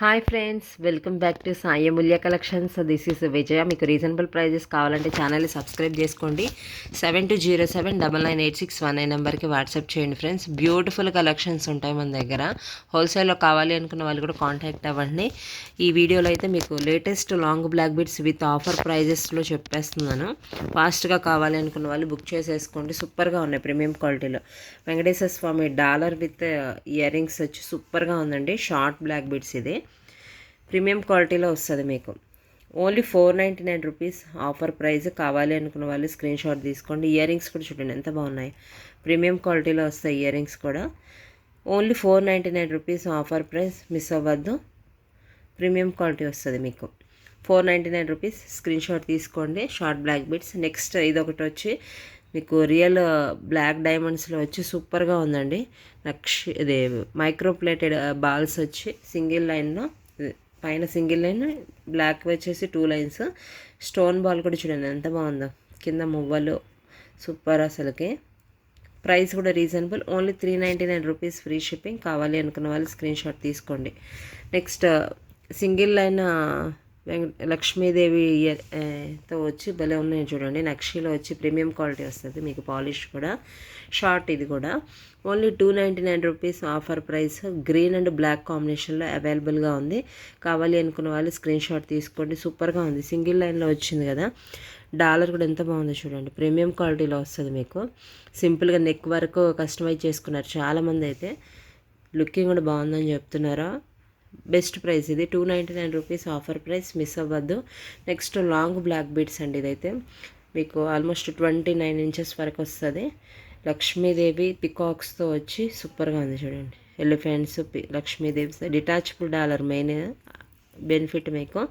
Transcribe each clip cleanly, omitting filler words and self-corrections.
Hi friends, welcome back to Sai Amulya collections. This is Vijaya. మీకు reasonable prices కావాలంటే ఛానల్ని subscribe చేసుకోండి. 7207999861 నెంబర్కి వాట్సాప్ చేయండి ఫ్రెండ్స్. బ్యూటిఫుల్ కలెక్షన్స్ ఉంటాయి మన దగ్గర. హోల్సేల్లో కావాలి అనుకున్న వాళ్ళు కూడా కాంటాక్ట్ అవ్వండి. ఈ వీడియోలో అయితే మీకు latest long black beads with offer ప్రైజెస్లో చెప్పేస్తున్నాను. ఫాస్ట్గా కావాలి అనుకున్న వాళ్ళు బుక్ చేసేసుకోండి. సూపర్గా ఉన్నాయి, ప్రీమియం క్వాలిటీలో. Venkateswara Swamy dollar with earrings వచ్చి సూపర్గా ఉందండి. షార్ట్ బ్లాక్ బీడ్స్ ఇది ప్రీమియం క్వాలిటీలో వస్తుంది మీకు. Only 499 rupees offer price. కావాలి అనుకున్న వాళ్ళు స్క్రీన్ షాట్ తీసుకోండి. ఇయర్ రింగ్స్ కూడా చూడండి ఎంత బాగున్నాయి, ప్రీమియం క్వాలిటీలో వస్తాయి ఇయర్ రింగ్స్ కూడా. Only 499 rupees offer price, miss అవ్వద్దు. ప్రీమియం క్వాలిటీ వస్తుంది మీకు. 499 రూపీస్. స్క్రీన్ షాట్ తీసుకోండి. Short black beads. నెక్స్ట్ ఇదొకటి వచ్చి మీకు రియల్ బ్లాక్ డైమండ్స్లో వచ్చి సూపర్గా ఉందండి. ఇది మైక్రో ప్లేటెడ్ బాల్స్ వచ్చి సింగిల్ లైన్లో, పైన సింగిల్ లైన్, బ్లాక్ వచ్చేసి 2 లైన్స్. స్టోన్ బాల్ కూడా చూడండి ఎంత బాగుందో, కింద మువ్వలు. సూపర్ అసలుకి. ప్రైస్ కూడా reasonable. Only 399 rupees free shipping. కావాలి అనుకున్న వాళ్ళు స్క్రీన్ షాట్ తీసుకోండి. నెక్స్ట్ సింగిల్ లైన్ లక్ష్మీదేవి తో వచ్చి భలే ఉన్నాయి చూడండి. నక్షీలో వచ్చి ప్రీమియం క్వాలిటీ వస్తుంది మీకు. పాలిష్ కూడా షార్ట్. ఇది కూడా only 299 rupees offer price. Green and black కాంబినేషన్లో అవైలబుల్గా ఉంది. కావాలి అనుకున్న వాళ్ళు స్క్రీన్ షాట్ తీసుకోండి. సూపర్గా ఉంది. సింగిల్ లైన్లో వచ్చింది కదా. డాలర్ కూడా ఎంత బాగుందో చూడండి. ప్రీమియం క్వాలిటీలో వస్తుంది మీకు. సింపుల్గా నెక్ వరకు కస్టమైజ్ చేసుకున్నారు చాలామంది అయితే. లుకింగ్ కూడా బాగుందని చెప్తున్నారా. బెస్ట్ ప్రైస్ ఇది. 299 రూపీస్ ఆఫర్ ప్రైస్, మిస్ అవ్వద్దు. నెక్స్ట్ లాంగ్ బ్లాక్ బీడ్స్ అండి. ఇదైతే మీకు ఆల్మోస్ట్ 29 ఇంచెస్ వరకు వస్తుంది. లక్ష్మీదేవి పికాక్స్తో వచ్చి సూపర్గా ఉంది చూడండి. Elephants, Lakshmidevi, detachable dollar main benefit మీకు.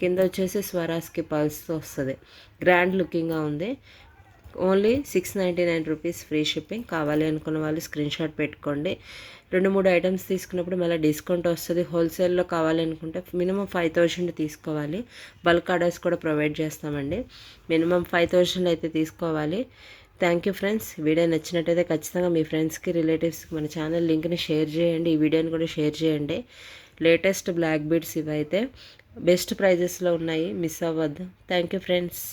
కింద వచ్చేసి స్వరాస్కి పల్స్తో వస్తుంది. గ్రాండ్ లుకింగ్గా ఉంది. Only 699 rupees free shipping. కావాలి అనుకున్న వాళ్ళు స్క్రీన్ షాట్ పెట్టుకోండి. 2-3 ఐటమ్స్ తీసుకున్నప్పుడు మళ్ళీ డిస్కౌంట్ వస్తుంది. హోల్సేల్లో కావాలనుకుంటే మినిమం 5000 తీసుకోవాలి. బల్క్ ఆర్డర్స్ కూడా ప్రొవైడ్ చేస్తామండి. మినిమం 5000 అయితే తీసుకోవాలి. Thank you friends. వీడియో నచ్చినట్టయితే ఖచ్చితంగా మీ ఫ్రెండ్స్కి, రిలేటివ్స్కి మన ఛానల్ లింక్ని షేర్ చేయండి. ఈ వీడియోని కూడా షేర్ చేయండి. లేటెస్ట్ బ్లాక్ బీడ్స్ ఇవైతే బెస్ట్ ప్రైజెస్లో ఉన్నాయి, మిస్ అవ్వద్దు. Thank you friends.